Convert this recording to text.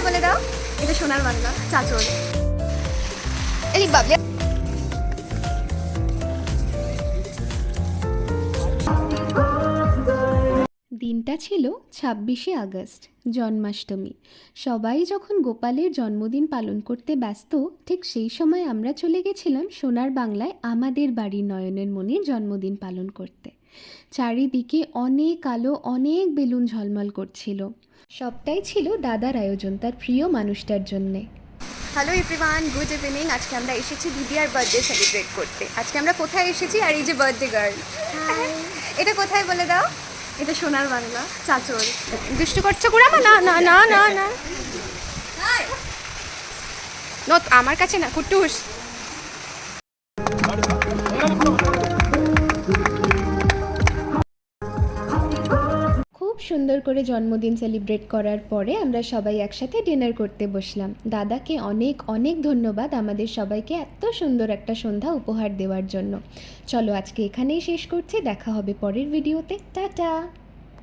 বলে দাও, এটা সোনার বাংলা চাচল। এই বাবলি দিনটা ছিল ২৬শে আগস্ট, জন্মাষ্টমী। সবাই যখন গোপালের জন্মদিন পালন করতে ব্যস্ত, ঠিক সেই সময় আমরা চলে গেছিলাম সোনার বাংলায় আমাদের বাড়ির নয়নের মনির জন্মদিন পালন করতে। চারিদিকে অনেক আলো, অনেক বেলুন ঝলমল করছিল। সবটাই ছিল দাদার আয়োজন তার প্রিয় মানুষটার জন্যে। Hello everyone, good evening. আজকে আমরা এসেছি দিদিয়ার বার্থডে সেলিব্রেট করতে। আজকে আমরা কোথায় এসেছি, আর এই যে বার্থডে গার্ল, এটা কোথায় বলে দাও? এটা সোনার বাংলা চাচল। দুষ্টু করছো কুড়ামা? না না না না না, আমার কাছে না, কুট্টুস। খুব সুন্দর করে জন্মদিন সেলিব্রেট করার পরে আমরা সবাই একসাথে ডিনার করতে বসলাম। দাদাকে অনেক অনেক ধন্যবাদ আমাদের সবাইকে এত সুন্দর একটা সন্ধ্যা উপহার দেওয়ার জন্য। চলো আজকে এখানেই শেষ করছি, দেখা হবে পরের ভিডিওতে। টাটা।